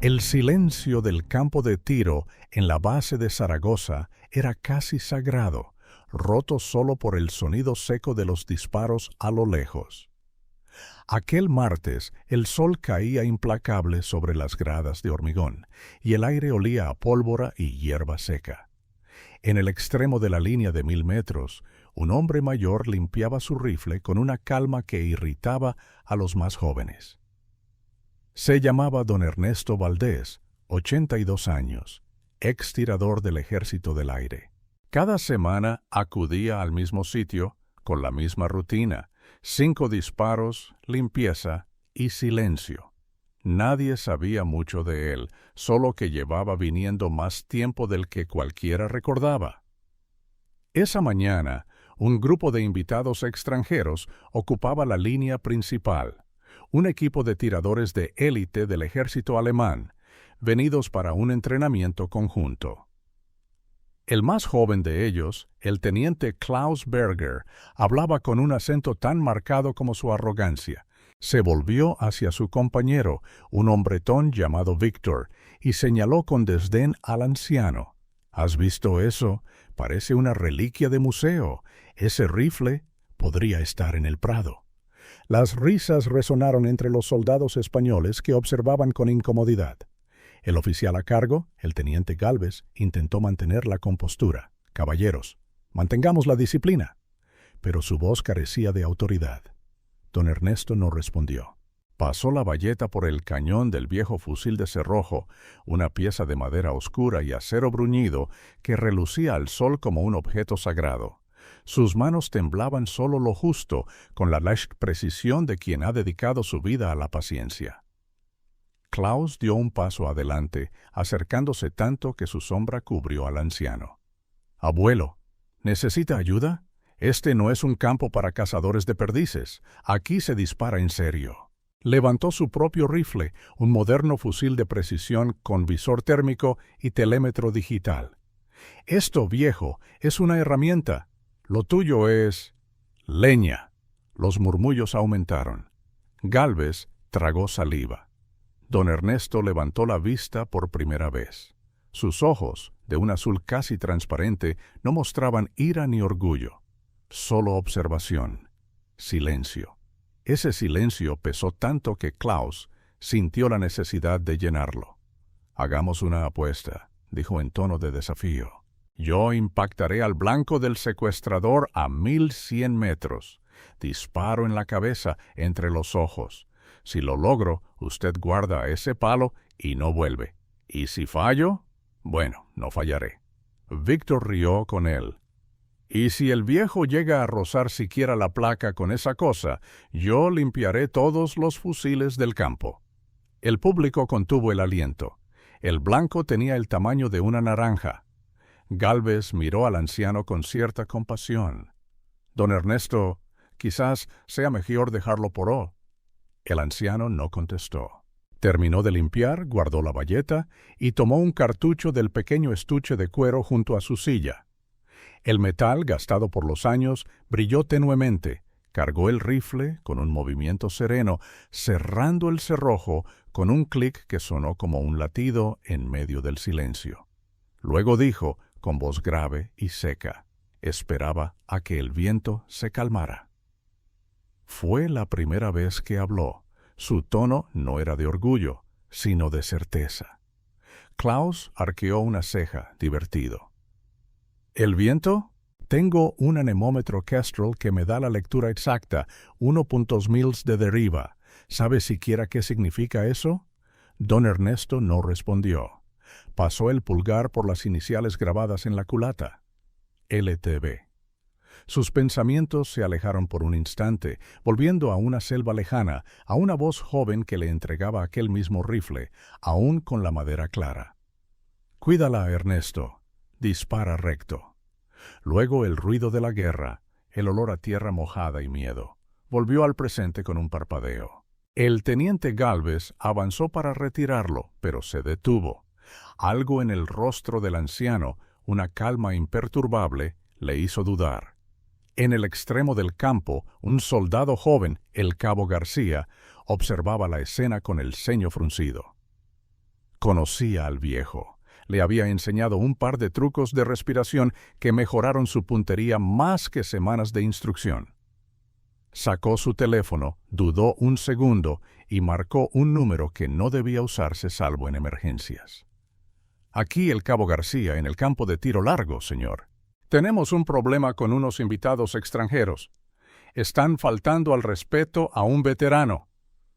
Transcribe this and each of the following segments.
El silencio del campo de tiro en la base de Zaragoza era casi sagrado, roto solo por el sonido seco de los disparos a lo lejos. Aquel martes el sol caía implacable sobre las gradas de hormigón y el aire olía a pólvora y hierba seca. En el extremo de la línea de 1000 metros, un hombre mayor limpiaba su rifle con una calma que irritaba a los más jóvenes. Se llamaba don Ernesto Valdés, 82 años, ex tirador del Ejército del Aire. Cada semana acudía al mismo sitio, con la misma rutina: 5 disparos, limpieza y silencio. Nadie sabía mucho de él, solo que llevaba viniendo más tiempo del que cualquiera recordaba. Esa mañana, un grupo de invitados extranjeros ocupaba la línea principal, un equipo de tiradores de élite del ejército alemán, venidos para un entrenamiento conjunto. El más joven de ellos, el teniente Klaus Berger, hablaba con un acento tan marcado como su arrogancia. Se volvió hacia su compañero, un hombretón llamado Víctor, y señaló con desdén al anciano. «¿Has visto eso? Parece una reliquia de museo. Ese rifle podría estar en el Prado». Las risas resonaron entre los soldados españoles que observaban con incomodidad. El oficial a cargo, el teniente Gálvez, intentó mantener la compostura. «Caballeros, mantengamos la disciplina». Pero su voz carecía de autoridad. Don Ernesto no respondió. Pasó la bayeta por el cañón del viejo fusil de cerrojo, una pieza de madera oscura y acero bruñido que relucía al sol como un objeto sagrado. Sus manos temblaban solo lo justo, con la precisión de quien ha dedicado su vida a la paciencia. Klaus dio un paso adelante, acercándose tanto que su sombra cubrió al anciano. «Abuelo, ¿necesita ayuda? Este no es un campo para cazadores de perdices. Aquí se dispara en serio». Levantó su propio rifle, un moderno fusil de precisión con visor térmico y telémetro digital. «Esto, viejo, es una herramienta. Lo tuyo es leña». Los murmullos aumentaron. Gálvez tragó saliva. Don Ernesto levantó la vista por primera vez. Sus ojos, de un azul casi transparente, no mostraban ira ni orgullo. Solo observación. Silencio. Ese silencio pesó tanto que Klaus sintió la necesidad de llenarlo. «Hagamos una apuesta», dijo en tono de desafío. «Yo impactaré al blanco del secuestrador a 1100 metros. Disparo en la cabeza, entre los ojos. Si lo logro, usted guarda ese palo y no vuelve. Y si fallo, bueno, no fallaré». Víctor rió con él. «Y si el viejo llega a rozar siquiera la placa con esa cosa, yo limpiaré todos los fusiles del campo». El público contuvo el aliento. El blanco tenía el tamaño de una naranja. Gálvez miró al anciano con cierta compasión. «Don Ernesto, quizás sea mejor dejarlo por hoy». El anciano no contestó. Terminó de limpiar, guardó la bayeta y tomó un cartucho del pequeño estuche de cuero junto a su silla. El metal, gastado por los años, brilló tenuemente. Cargó el rifle con un movimiento sereno, cerrando el cerrojo con un clic que sonó como un latido en medio del silencio. Luego dijo, con voz grave y seca, esperaba a que el viento se calmara. Fue la primera vez que habló. Su tono no era de orgullo, sino de certeza. Klaus arqueó una ceja, divertido. «¿El viento? Tengo un anemómetro Kestrel que me da la lectura exacta, 1.0 mils de deriva. ¿Sabe siquiera qué significa eso?» Don Ernesto no respondió. Pasó el pulgar por las iniciales grabadas en la culata. LTB. Sus pensamientos se alejaron por un instante, volviendo a una selva lejana, a una voz joven que le entregaba aquel mismo rifle, aún con la madera clara. «Cuídala, Ernesto. Dispara recto». Luego el ruido de la guerra, el olor a tierra mojada y miedo. Volvió al presente con un parpadeo. El teniente Gálvez avanzó para retirarlo, pero se detuvo. Algo en el rostro del anciano, una calma imperturbable, le hizo dudar. En el extremo del campo, un soldado joven, el cabo García, observaba la escena con el ceño fruncido. Conocía al viejo. Le había enseñado un par de trucos de respiración que mejoraron su puntería más que semanas de instrucción. Sacó su teléfono, dudó un segundo y marcó un número que no debía usarse salvo en emergencias. Aquí el Cabo García, en el campo de tiro largo, señor. Tenemos un problema con unos invitados extranjeros. Están faltando al respeto a un veterano.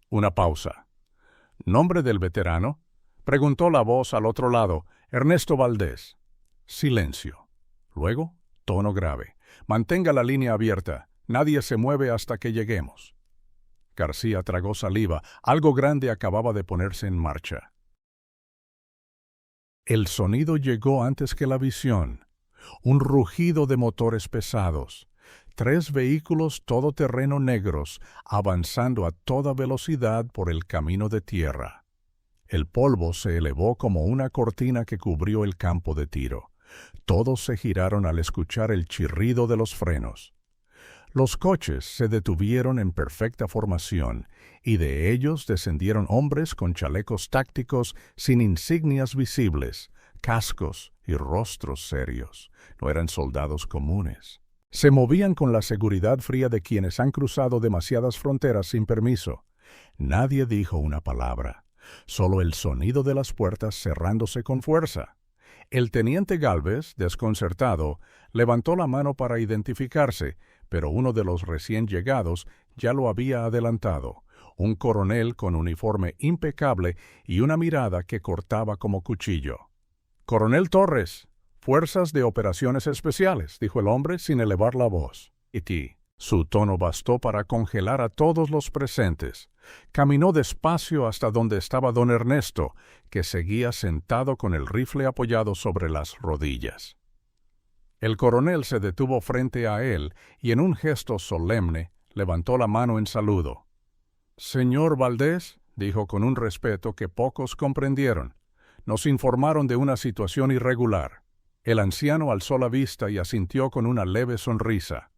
Una pausa. ¿Nombre del veterano? Preguntó la voz al otro lado. Ernesto Valdés. Silencio. Luego, tono grave. Mantenga la línea abierta. Nadie se mueve hasta que lleguemos. García tragó saliva. Algo grande acababa de ponerse en marcha. El sonido llegó antes que la visión. Un rugido de motores pesados. 3 vehículos todoterreno negros avanzando a toda velocidad por el camino de tierra. El polvo se elevó como una cortina que cubrió el campo de tiro. Todos se giraron al escuchar el chirrido de los frenos. Los coches se detuvieron en perfecta formación y de ellos descendieron hombres con chalecos tácticos sin insignias visibles, cascos y rostros serios. No eran soldados comunes. Se movían con la seguridad fría de quienes han cruzado demasiadas fronteras sin permiso. Nadie dijo una palabra, solo el sonido de las puertas cerrándose con fuerza. El teniente Gálvez, desconcertado, levantó la mano para identificarse, pero uno de los recién llegados ya lo había adelantado, un coronel con uniforme impecable y una mirada que cortaba como cuchillo. «Coronel Torres, Fuerzas de Operaciones Especiales», dijo el hombre sin elevar la voz. «Y su tono bastó para congelar a todos los presentes. Caminó despacio hasta donde estaba don Ernesto, que seguía sentado con el rifle apoyado sobre las rodillas. El coronel se detuvo frente a él y en un gesto solemne levantó la mano en saludo. «Señor Valdés», dijo con un respeto que pocos comprendieron, «nos informaron de una situación irregular». El anciano alzó la vista y asintió con una leve sonrisa.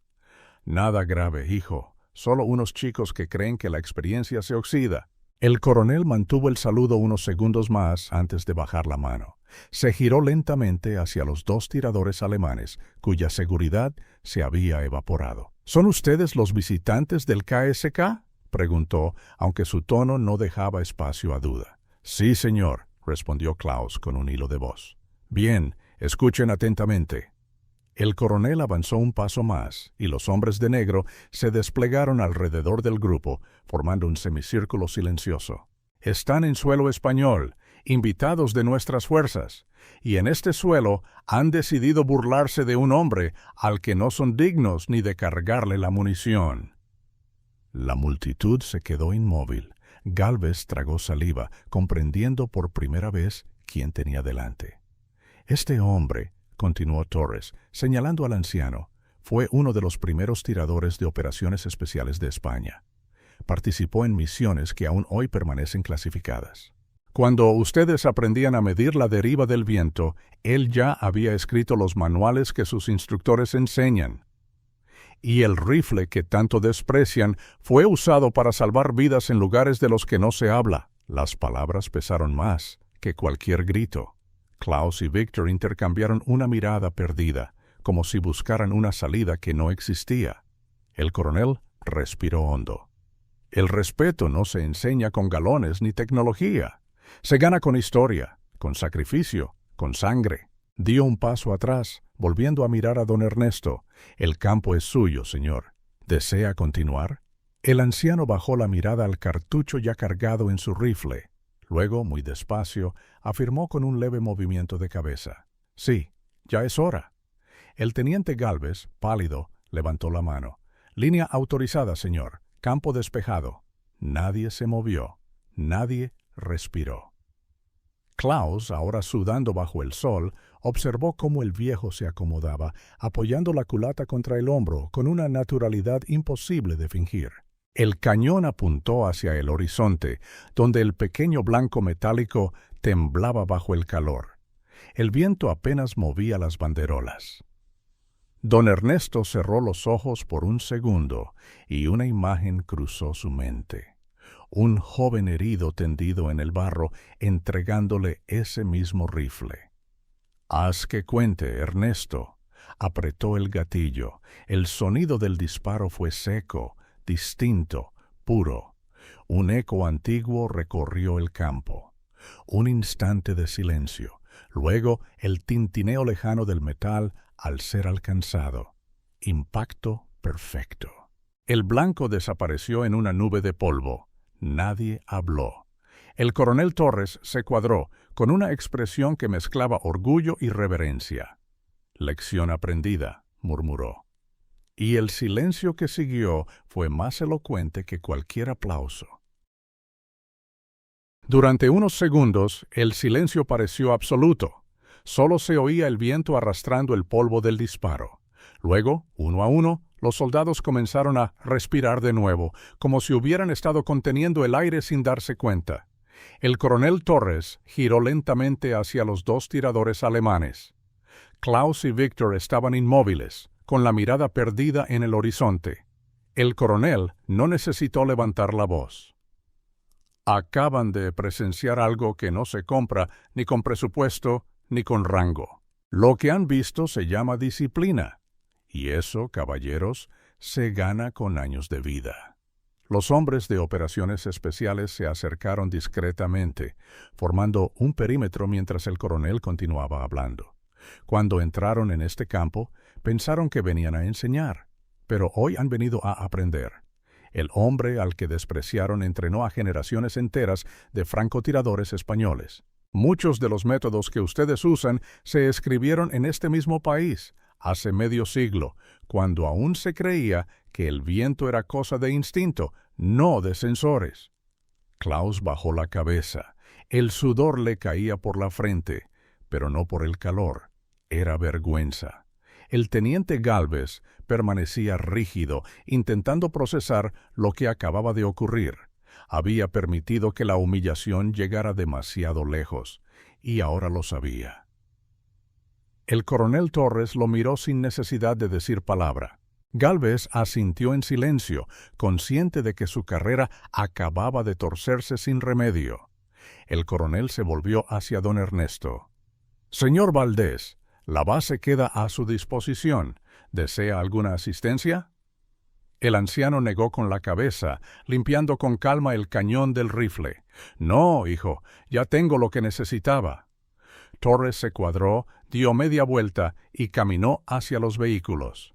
«Nada grave, hijo, solo unos chicos que creen que la experiencia se oxida». El coronel mantuvo el saludo unos segundos más antes de bajar la mano. Se giró lentamente hacia los 2 tiradores alemanes, cuya seguridad se había evaporado. «¿Son ustedes los visitantes del KSK?», preguntó, aunque su tono no dejaba espacio a duda. «Sí, señor», respondió Klaus con un hilo de voz. «Bien, escuchen atentamente». El coronel avanzó un paso más, y los hombres de negro se desplegaron alrededor del grupo, formando un semicírculo silencioso. «Están en suelo español, invitados de nuestras fuerzas, y en este suelo han decidido burlarse de un hombre al que no son dignos ni de cargarle la munición». La multitud se quedó inmóvil. Gálvez tragó saliva, comprendiendo por primera vez quién tenía delante. «Este hombre», continuó Torres, señalando al anciano, «fue uno de los primeros tiradores de operaciones especiales de España. Participó en misiones que aún hoy permanecen clasificadas. Cuando ustedes aprendían a medir la deriva del viento, él ya había escrito los manuales que sus instructores enseñan. Y el rifle que tanto desprecian fue usado para salvar vidas en lugares de los que no se habla». Las palabras pesaron más que cualquier grito. Klaus y Victor intercambiaron una mirada perdida, como si buscaran una salida que no existía. El coronel respiró hondo. «El respeto no se enseña con galones ni tecnología. Se gana con historia, con sacrificio, con sangre». Dio un paso atrás, volviendo a mirar a don Ernesto. «El campo es suyo, señor. ¿Desea continuar?». El anciano bajó la mirada al cartucho ya cargado en su rifle. Luego, muy despacio, afirmó con un leve movimiento de cabeza. «Sí, ya es hora». El teniente Gálvez, pálido, levantó la mano. «Línea autorizada, señor. Campo despejado». Nadie se movió. Nadie respiró. Klaus, ahora sudando bajo el sol, observó cómo el viejo se acomodaba, apoyando la culata contra el hombro con una naturalidad imposible de fingir. El cañón apuntó hacia el horizonte, donde el pequeño blanco metálico temblaba bajo el calor. El viento apenas movía las banderolas. Don Ernesto cerró los ojos por un segundo y una imagen cruzó su mente. Un joven herido tendido en el barro, entregándole ese mismo rifle. «Haz que cuente, Ernesto». Apretó el gatillo. El sonido del disparo fue seco, distinto, puro. Un eco antiguo recorrió el campo. Un instante de silencio. Luego el tintineo lejano del metal al ser alcanzado. Impacto perfecto. El blanco desapareció en una nube de polvo. Nadie habló. El coronel Torres se cuadró con una expresión que mezclaba orgullo y reverencia. «Lección aprendida», murmuró. Y el silencio que siguió fue más elocuente que cualquier aplauso. Durante unos segundos, el silencio pareció absoluto. Solo se oía el viento arrastrando el polvo del disparo. Luego, uno a uno, los soldados comenzaron a respirar de nuevo, como si hubieran estado conteniendo el aire sin darse cuenta. El coronel Torres giró lentamente hacia los dos tiradores alemanes. Klaus y Victor estaban inmóviles, con la mirada perdida en el horizonte. El coronel no necesitó levantar la voz. «Acaban de presenciar algo que no se compra ni con presupuesto ni con rango. Lo que han visto se llama disciplina. Y eso, caballeros, se gana con años de vida». Los hombres de operaciones especiales se acercaron discretamente, formando un perímetro mientras el coronel continuaba hablando. Cuando entraron en este campo, pensaron que venían a enseñar, pero hoy han venido a aprender. El hombre al que despreciaron entrenó a generaciones enteras de francotiradores españoles. Muchos de los métodos que ustedes usan se escribieron en este mismo país, hace medio siglo, cuando aún se creía que el viento era cosa de instinto, no de sensores. Klaus bajó la cabeza. El sudor le caía por la frente, pero no por el calor. Era vergüenza. El teniente Gálvez permanecía rígido, intentando procesar lo que acababa de ocurrir. Había permitido que la humillación llegara demasiado lejos, y ahora lo sabía. El coronel Torres lo miró sin necesidad de decir palabra. Gálvez asintió en silencio, consciente de que su carrera acababa de torcerse sin remedio. El coronel se volvió hacia don Ernesto. «Señor Valdés, la base queda a su disposición. ¿Desea alguna asistencia?» El anciano negó con la cabeza, limpiando con calma el cañón del rifle. «No, hijo, ya tengo lo que necesitaba». Torres se cuadró, dio media vuelta y caminó hacia los vehículos.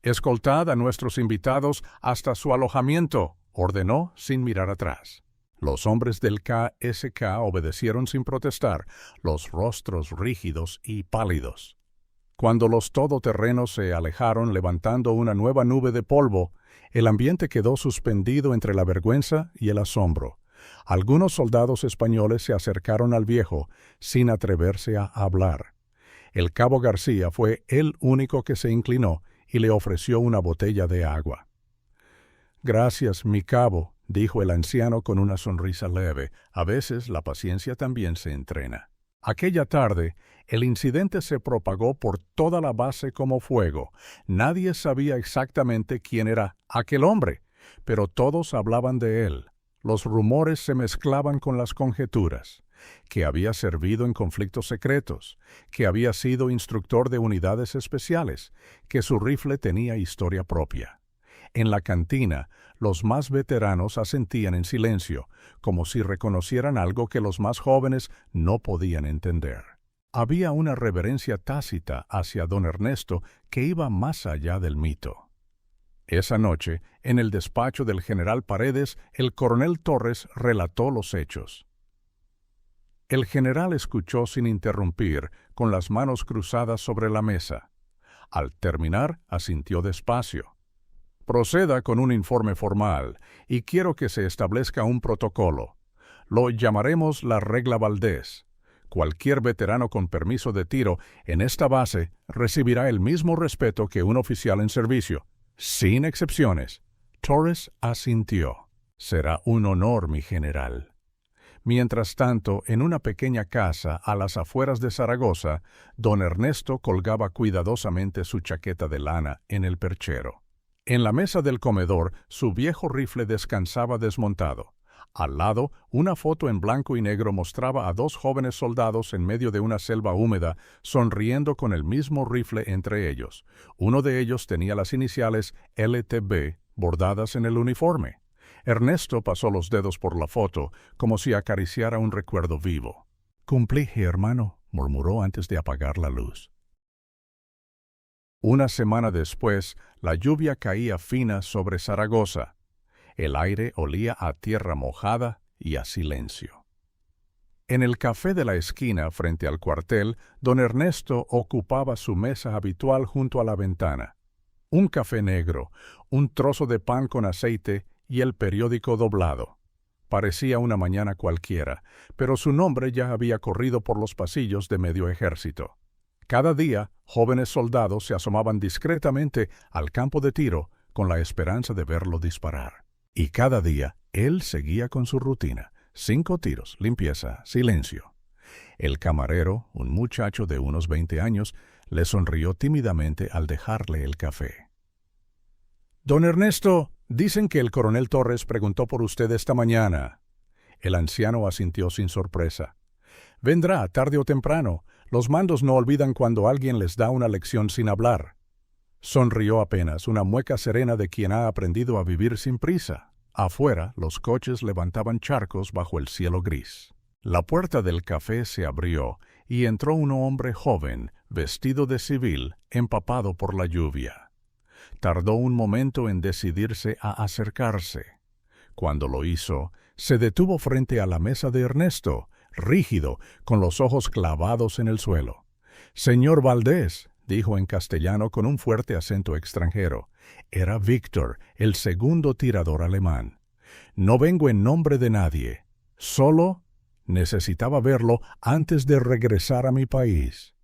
«Escoltad a nuestros invitados hasta su alojamiento», ordenó sin mirar atrás. Los hombres del KSK obedecieron sin protestar, los rostros rígidos y pálidos. Cuando los todoterrenos se alejaron levantando una nueva nube de polvo, el ambiente quedó suspendido entre la vergüenza y el asombro. Algunos soldados españoles se acercaron al viejo, sin atreverse a hablar. El cabo García fue el único que se inclinó y le ofreció una botella de agua. «Gracias, mi cabo», dijo el anciano con una sonrisa leve. A veces la paciencia también se entrena. Aquella tarde, el incidente se propagó por toda la base como fuego. Nadie sabía exactamente quién era aquel hombre, pero todos hablaban de él. Los rumores se mezclaban con las conjeturas. Que había servido en conflictos secretos, que había sido instructor de unidades especiales, que su rifle tenía historia propia. En la cantina, los más veteranos asentían en silencio, como si reconocieran algo que los más jóvenes no podían entender. Había una reverencia tácita hacia don Ernesto que iba más allá del mito. Esa noche, en el despacho del general Paredes, el coronel Torres relató los hechos. El general escuchó sin interrumpir, con las manos cruzadas sobre la mesa. Al terminar, asintió despacio. «Proceda con un informe formal, y quiero que se establezca un protocolo. Lo llamaremos la regla Valdés. Cualquier veterano con permiso de tiro en esta base recibirá el mismo respeto que un oficial en servicio, sin excepciones». Torres asintió. «Será un honor, mi general». Mientras tanto, en una pequeña casa a las afueras de Zaragoza, don Ernesto colgaba cuidadosamente su chaqueta de lana en el perchero. En la mesa del comedor, su viejo rifle descansaba desmontado. Al lado, una foto en blanco y negro mostraba a dos jóvenes soldados en medio de una selva húmeda, sonriendo con el mismo rifle entre ellos. Uno de ellos tenía las iniciales LTB bordadas en el uniforme. Ernesto pasó los dedos por la foto, como si acariciara un recuerdo vivo. «Cumplí, hermano», murmuró antes de apagar la luz. Una semana después, la lluvia caía fina sobre Zaragoza. El aire olía a tierra mojada y a silencio. En el café de la esquina, frente al cuartel, don Ernesto ocupaba su mesa habitual junto a la ventana. Un café negro, un trozo de pan con aceite y el periódico doblado. Parecía una mañana cualquiera, pero su nombre ya había corrido por los pasillos de medio ejército. Cada día, jóvenes soldados se asomaban discretamente al campo de tiro con la esperanza de verlo disparar. Y cada día, él seguía con su rutina: 5 tiros, limpieza, silencio. El camarero, un muchacho de unos 20 años, le sonrió tímidamente al dejarle el café. «Don Ernesto, dicen que el coronel Torres preguntó por usted esta mañana». El anciano asintió sin sorpresa. «Vendrá, tarde o temprano. Los mandos no olvidan cuando alguien les da una lección sin hablar». Sonrió apenas, una mueca serena de quien ha aprendido a vivir sin prisa. Afuera, los coches levantaban charcos bajo el cielo gris. La puerta del café se abrió y entró un hombre joven, vestido de civil, empapado por la lluvia. Tardó un momento en decidirse a acercarse. Cuando lo hizo, se detuvo frente a la mesa de Ernesto, rígido, con los ojos clavados en el suelo. «Señor Valdés», dijo en castellano con un fuerte acento extranjero. Era Víctor, el segundo tirador alemán. «No vengo en nombre de nadie. Solo necesitaba verlo antes de regresar a mi país».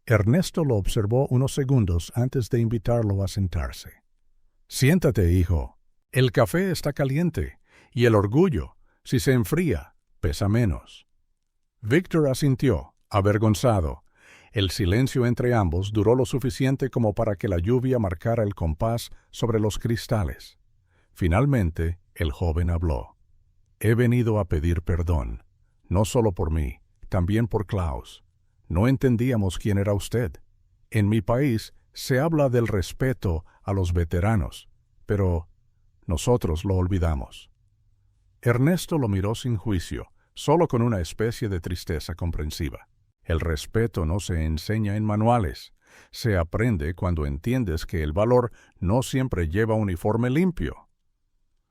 Ernesto lo observó unos segundos antes de invitarlo a sentarse. «Siéntate, hijo. El café está caliente, y el orgullo, si se enfría, pesa menos». Víctor asintió, avergonzado. El silencio entre ambos duró lo suficiente como para que la lluvia marcara el compás sobre los cristales. Finalmente, el joven habló. «He venido a pedir perdón, no solo por mí, también por Klaus. No entendíamos quién era usted. En mi país se habla del respeto a los veteranos, pero nosotros lo olvidamos». Ernesto lo miró sin juicio, solo con una especie de tristeza comprensiva. El respeto no se enseña en manuales. Se aprende cuando entiendes que el valor no siempre lleva uniforme limpio.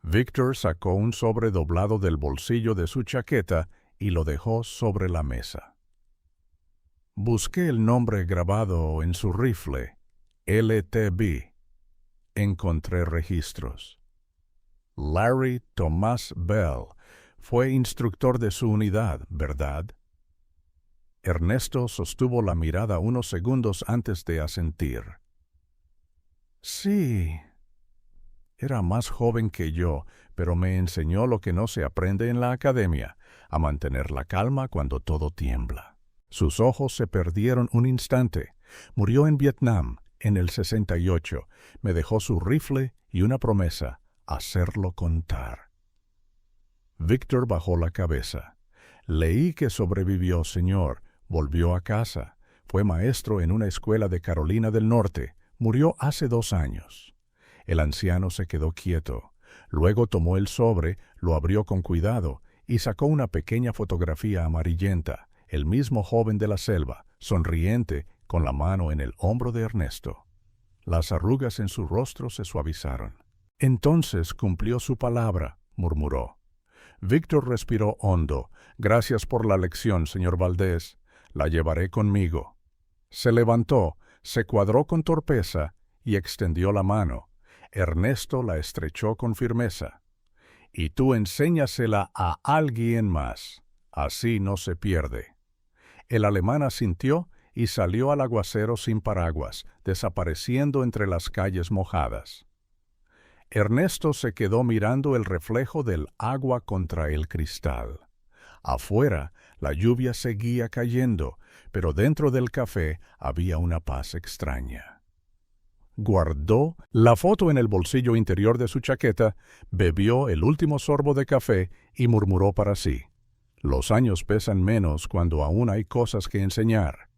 Víctor sacó un sobre doblado del bolsillo de su chaqueta y lo dejó sobre la mesa. Busqué el nombre grabado en su rifle, LTB. Encontré registros. Larry Thomas Bell fue instructor de su unidad, ¿verdad? Ernesto sostuvo la mirada unos segundos antes de asentir. «Sí. Era más joven que yo, pero me enseñó lo que no se aprende en la academia, a mantener la calma cuando todo tiembla». Sus ojos se perdieron un instante. Murió en Vietnam, en el 68. Me dejó su rifle y una promesa: hacerlo contar. Víctor bajó la cabeza. «Leí que sobrevivió, señor. Volvió a casa. Fue maestro en una escuela de Carolina del Norte. Murió hace 2 años». El anciano se quedó quieto. Luego tomó el sobre, lo abrió con cuidado y sacó una pequeña fotografía amarillenta. El mismo joven de la selva, sonriente, con la mano en el hombro de Ernesto. Las arrugas en su rostro se suavizaron. «Entonces cumplió su palabra», murmuró. Víctor respiró hondo. «Gracias por la lección, señor Valdés. La llevaré conmigo». Se levantó, se cuadró con torpeza y extendió la mano. Ernesto la estrechó con firmeza. «Y tú enséñasela a alguien más. Así no se pierde». El alemán asintió y salió al aguacero sin paraguas, desapareciendo entre las calles mojadas. Ernesto se quedó mirando el reflejo del agua contra el cristal. Afuera, la lluvia seguía cayendo, pero dentro del café había una paz extraña. guardó la foto en el bolsillo interior de su chaqueta, bebió el último sorbo de café y murmuró para sí: «Los años pesan menos cuando aún hay cosas que enseñar».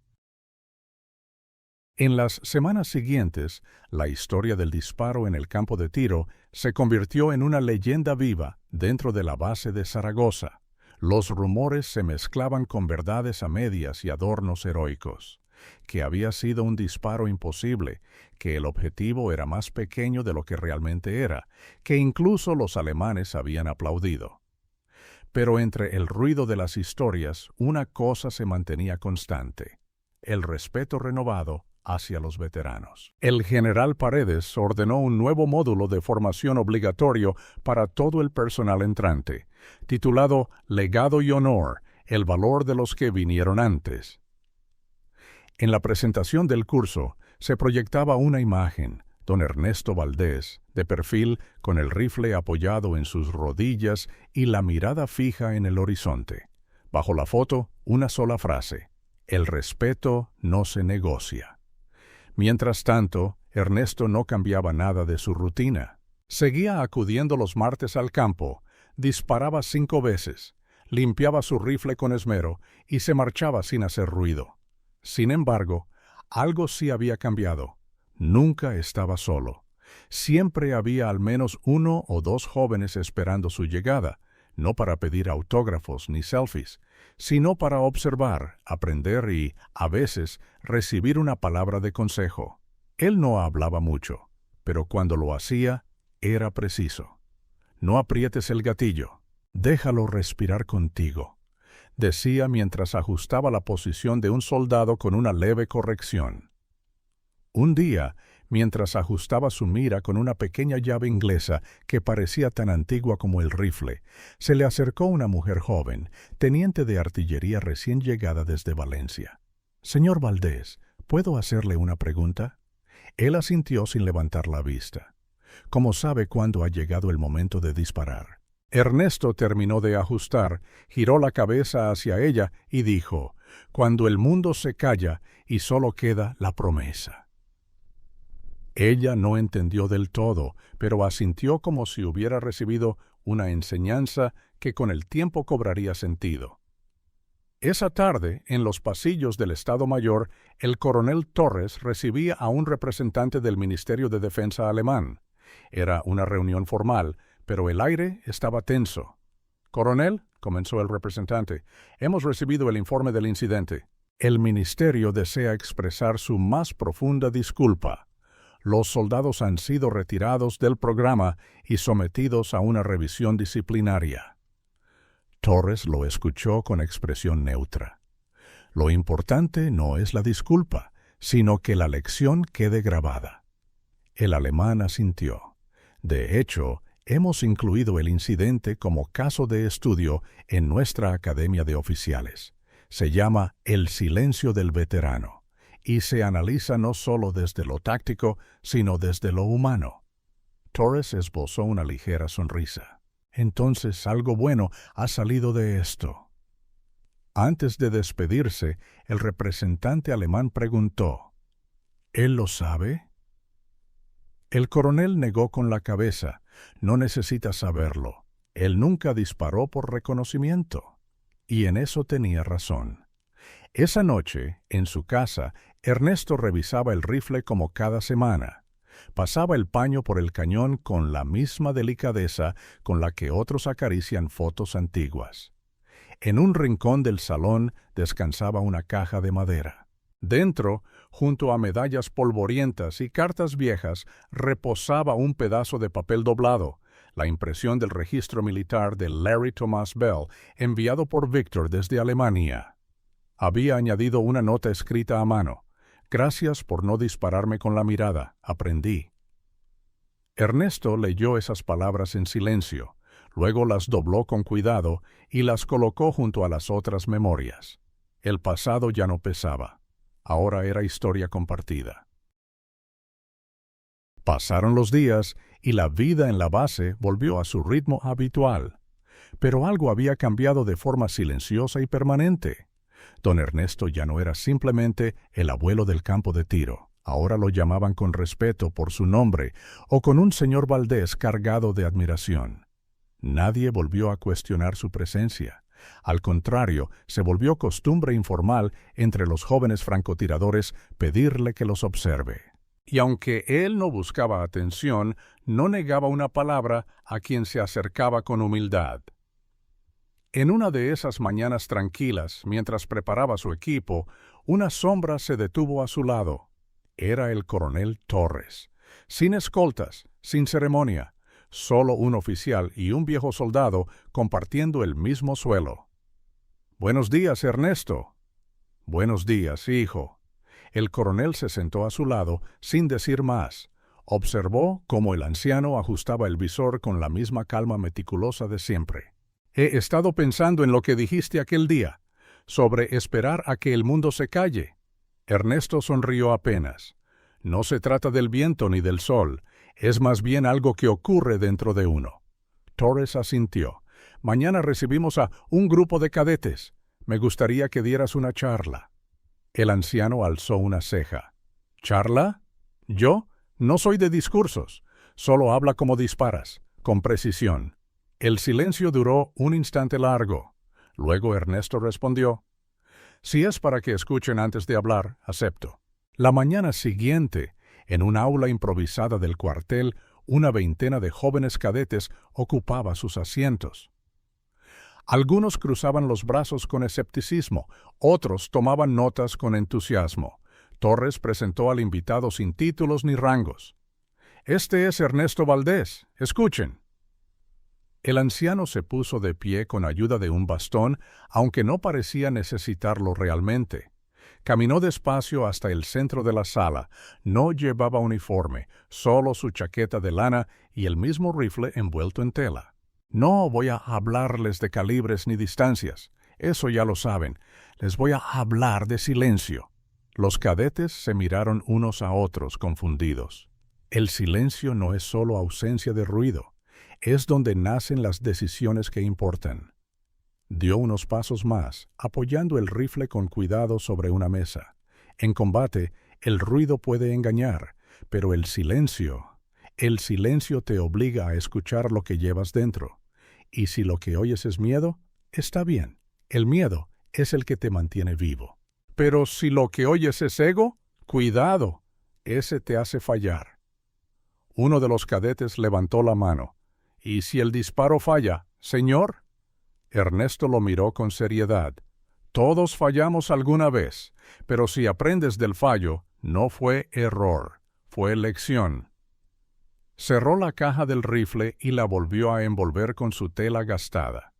En las semanas siguientes, la historia del disparo en el campo de tiro se convirtió en una leyenda viva dentro de la base de Zaragoza. Los rumores se mezclaban con verdades a medias y adornos heroicos: que había sido un disparo imposible, que el objetivo era más pequeño de lo que realmente era, que incluso los alemanes habían aplaudido. Pero entre el ruido de las historias, una cosa se mantenía constante: el respeto renovado hacia los veteranos. El general Paredes ordenó un nuevo módulo de formación obligatorio para todo el personal entrante, titulado Legado y Honor, el valor de los que vinieron antes. En la presentación del curso se proyectaba una imagen: don Ernesto Valdés, de perfil, con el rifle apoyado en sus rodillas y la mirada fija en el horizonte. Bajo la foto, una sola frase: el respeto no se negocia. Mientras tanto, Ernesto no cambiaba nada de su rutina. Seguía acudiendo los martes al campo, disparaba 5 veces, limpiaba su rifle con esmero y se marchaba sin hacer ruido. Sin embargo, algo sí había cambiado. Nunca estaba solo. Siempre había al menos 1 o 2 jóvenes esperando su llegada, no para pedir autógrafos ni selfies, sino para observar, aprender y, a veces, recibir una palabra de consejo. Él no hablaba mucho, pero cuando lo hacía, era preciso. «No aprietes el gatillo, déjalo respirar contigo», decía mientras ajustaba la posición de un soldado con una leve corrección. Un día, mientras ajustaba su mira con una pequeña llave inglesa que parecía tan antigua como el rifle, se le acercó una mujer joven, teniente de artillería recién llegada desde Valencia. «Señor Valdés, ¿puedo hacerle una pregunta?». Él asintió sin levantar la vista. «¿Cómo sabe cuándo ha llegado el momento de disparar?». Ernesto terminó de ajustar, giró la cabeza hacia ella y dijo: «Cuando el mundo se calla y solo queda la promesa». Ella no entendió del todo, pero asintió como si hubiera recibido una enseñanza que con el tiempo cobraría sentido. Esa tarde, en los pasillos del Estado Mayor, el coronel Torres recibía a un representante del Ministerio de Defensa alemán. Era una reunión formal, pero el aire estaba tenso. «Coronel», comenzó el representante, «hemos recibido el informe del incidente. El ministerio desea expresar su más profunda disculpa. Los soldados han sido retirados del programa y sometidos a una revisión disciplinaria». Torres lo escuchó con expresión neutra. «Lo importante no es la disculpa, sino que la lección quede grabada». El alemán asintió. «De hecho, hemos incluido el incidente como caso de estudio en nuestra Academia de Oficiales. Se llama El silencio del veterano, y se analiza no solo desde lo táctico, sino desde lo humano». Torres esbozó una ligera sonrisa. «Entonces algo bueno ha salido de esto». Antes de despedirse, el representante alemán preguntó: «¿Él lo sabe?». El coronel negó con la cabeza. «No necesita saberlo. Él nunca disparó por reconocimiento». Y en eso tenía razón. Esa noche, en su casa, Ernesto revisaba el rifle como cada semana. Pasaba el paño por el cañón con la misma delicadeza con la que otros acarician fotos antiguas. En un rincón del salón descansaba una caja de madera. Dentro, junto a medallas polvorientas y cartas viejas, reposaba un pedazo de papel doblado, la impresión del registro militar de Larry Thomas Bell, enviado por Víctor desde Alemania. Había añadido una nota escrita a mano: «Gracias por no dispararme con la mirada, aprendí». Ernesto leyó esas palabras en silencio, luego las dobló con cuidado y las colocó junto a las otras memorias. El pasado ya no pesaba, ahora era historia compartida. Pasaron los días y la vida en la base volvió a su ritmo habitual. Pero algo había cambiado de forma silenciosa y permanente. Don Ernesto ya no era simplemente el abuelo del campo de tiro. Ahora lo llamaban con respeto por su nombre o con un señor Valdés cargado de admiración. Nadie volvió a cuestionar su presencia. Al contrario, se volvió costumbre informal entre los jóvenes francotiradores pedirle que los observe. Y aunque él no buscaba atención, no negaba una palabra a quien se acercaba con humildad. En una de esas mañanas tranquilas, mientras preparaba su equipo, una sombra se detuvo a su lado. Era el coronel Torres. Sin escoltas, sin ceremonia, solo un oficial y un viejo soldado compartiendo el mismo suelo. «Buenos días, Ernesto». «Buenos días, hijo». El coronel se sentó a su lado sin decir más. Observó cómo el anciano ajustaba el visor con la misma calma meticulosa de siempre. «He estado pensando en lo que dijiste aquel día, sobre esperar a que el mundo se calle». Ernesto sonrió apenas. «No se trata del viento ni del sol, es más bien algo que ocurre dentro de uno». Torres asintió. «Mañana recibimos a un grupo de cadetes. Me gustaría que dieras una charla». El anciano alzó una ceja. «¿Charla? ¿Yo? No soy de discursos. Solo habla como disparas, con precisión». El silencio duró un instante largo. Luego Ernesto respondió: «Si es para que escuchen antes de hablar, acepto». La mañana siguiente, en un aula improvisada del cuartel, una veintena de jóvenes cadetes ocupaba sus asientos. Algunos cruzaban los brazos con escepticismo, otros tomaban notas con entusiasmo. Torres presentó al invitado sin títulos ni rangos. «Este es Ernesto Valdés. Escuchen». El anciano se puso de pie con ayuda de un bastón, aunque no parecía necesitarlo realmente. Caminó despacio hasta el centro de la sala. No llevaba uniforme, solo su chaqueta de lana y el mismo rifle envuelto en tela. «No voy a hablarles de calibres ni distancias, eso ya lo saben. Les voy a hablar de silencio». Los cadetes se miraron unos a otros confundidos. El silencio no es solo ausencia de ruido. Es donde nacen las decisiones que importan. Dio unos pasos más, apoyando el rifle con cuidado sobre una mesa. En combate, el ruido puede engañar, pero el silencio te obliga a escuchar lo que llevas dentro. Y si lo que oyes es miedo, está bien. El miedo es el que te mantiene vivo. Pero si lo que oyes es ego, cuidado, ese te hace fallar. Uno de los cadetes levantó la mano. «¿Y si el disparo falla, señor?» Ernesto lo miró con seriedad. «Todos fallamos alguna vez, pero si aprendes del fallo, no fue error, fue lección». Cerró la caja del rifle y la volvió a envolver con su tela gastada.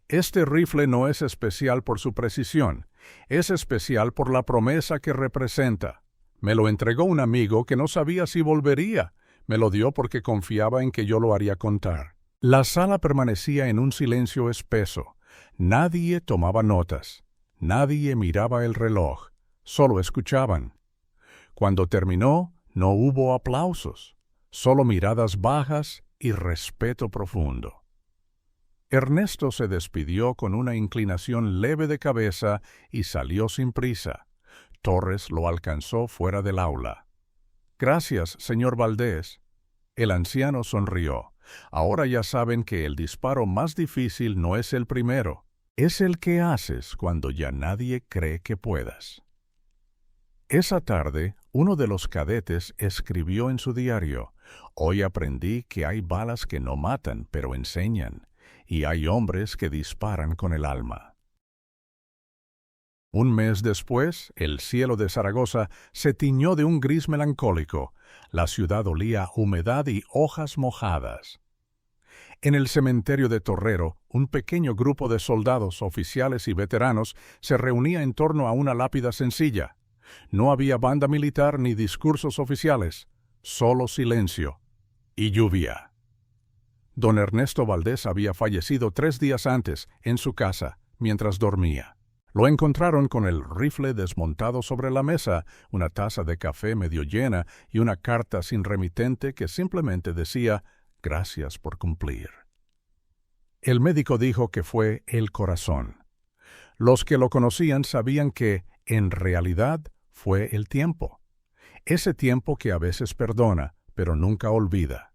«Este rifle no es especial por su precisión, es especial por la promesa que representa. Me lo entregó un amigo que no sabía si volvería. Me lo dio porque confiaba en que yo lo haría contar». La sala permanecía en un silencio espeso. Nadie tomaba notas. Nadie miraba el reloj. Solo escuchaban. Cuando terminó, no hubo aplausos. Solo miradas bajas y respeto profundo. Ernesto se despidió con una inclinación leve de cabeza y salió sin prisa. Torres lo alcanzó fuera del aula. «Gracias, señor Valdés». El anciano sonrió. «Ahora ya saben que el disparo más difícil no es el primero, es el que haces cuando ya nadie cree que puedas». Esa tarde, uno de los cadetes escribió en su diario: «Hoy aprendí que hay balas que no matan, pero enseñan, y hay hombres que disparan con el alma». Un mes después, el cielo de Zaragoza se tiñó de un gris melancólico. La ciudad olía a humedad y hojas mojadas. En el cementerio de Torrero, un pequeño grupo de soldados, oficiales y veteranos se reunía en torno a una lápida sencilla. No había banda militar ni discursos oficiales, solo silencio y lluvia. Don Ernesto Valdés había fallecido 3 días antes, en su casa, mientras dormía. Lo encontraron con el rifle desmontado sobre la mesa, una taza de café medio llena y una carta sin remitente que simplemente decía: «Gracias por cumplir». El médico dijo que fue el corazón. Los que lo conocían sabían que, en realidad, fue el tiempo. ese tiempo que a veces perdona, pero nunca olvida.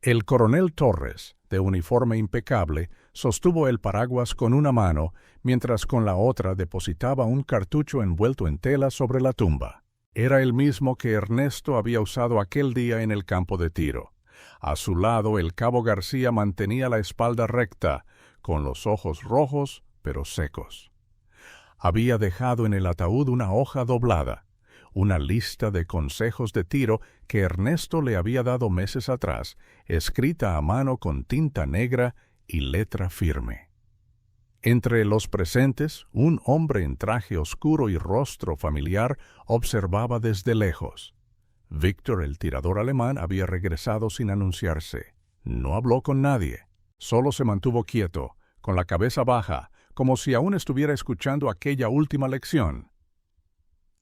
El coronel Torres, de uniforme impecable, sostuvo el paraguas con una mano, mientras con la otra depositaba un cartucho envuelto en tela sobre la tumba. Era el mismo que Ernesto había usado aquel día en el campo de tiro. A su lado, el cabo García mantenía la espalda recta, con los ojos rojos, pero secos. Había dejado en el ataúd una hoja doblada, una lista de consejos de tiro que Ernesto le había dado meses atrás, escrita a mano con tinta negra y letra firme. Entre los presentes, un hombre en traje oscuro y rostro familiar observaba desde lejos. Víctor, el tirador alemán, había regresado sin anunciarse. No habló con nadie. Solo se mantuvo quieto, con la cabeza baja, como si aún estuviera escuchando aquella última lección.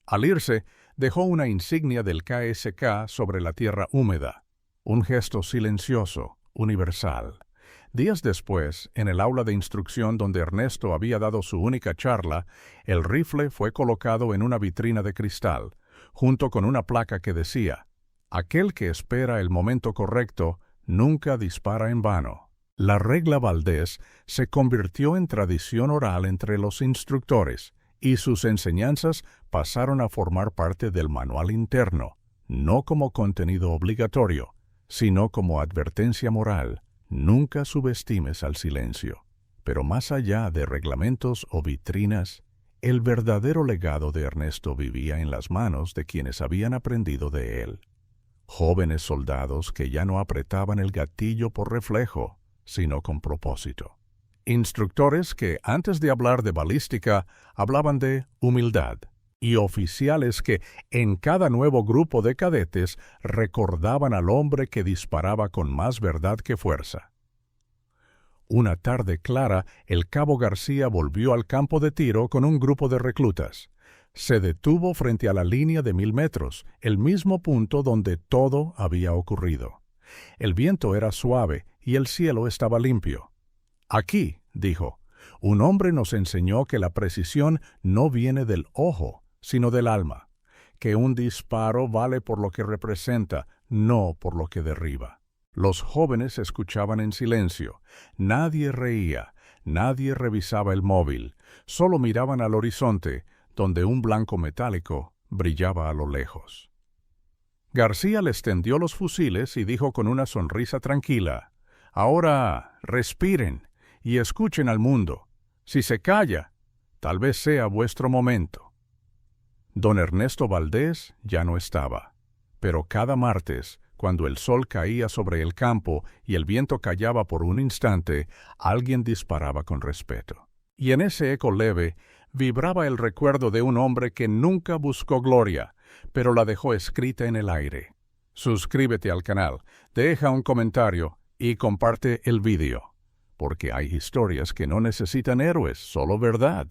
Al irse, dejó una insignia del KSK sobre la tierra húmeda, un gesto silencioso, universal. Días después, en el aula de instrucción donde Ernesto había dado su única charla, el rifle fue colocado en una vitrina de cristal, junto con una placa que decía: «Aquel que espera el momento correcto nunca dispara en vano». La regla Valdés se convirtió en tradición oral entre los instructores, y sus enseñanzas pasaron a formar parte del manual interno, no como contenido obligatorio, sino como advertencia moral. Nunca subestimes al silencio. Pero más allá de reglamentos o vitrinas, el verdadero legado de Ernesto vivía en las manos de quienes habían aprendido de él. Jóvenes soldados que ya no apretaban el gatillo por reflejo, sino con propósito. Instructores que, antes de hablar de balística, hablaban de humildad. Y oficiales que, en cada nuevo grupo de cadetes, recordaban al hombre que disparaba con más verdad que fuerza. Una tarde clara, el cabo García volvió al campo de tiro con un grupo de reclutas. Se detuvo frente a la línea de 1000 metros, el mismo punto donde todo había ocurrido. El viento era suave y el cielo estaba limpio. «Aquí», dijo, «un hombre nos enseñó que la precisión no viene del ojo, sino del alma, que un disparo vale por lo que representa, no por lo que derriba». Los jóvenes escuchaban en silencio. Nadie reía, nadie revisaba el móvil, solo miraban al horizonte, donde un blanco metálico brillaba a lo lejos. García les tendió los fusiles y dijo con una sonrisa tranquila: «Ahora respiren y escuchen al mundo. Si se calla, tal vez sea vuestro momento». Don Ernesto Valdés ya no estaba, pero cada martes, cuando el sol caía sobre el campo y el viento callaba por un instante, alguien disparaba con respeto. Y en ese eco leve vibraba el recuerdo de un hombre que nunca buscó gloria, pero la dejó escrita en el aire. Suscríbete al canal, deja un comentario y comparte el vídeo, porque hay historias que no necesitan héroes, solo verdad.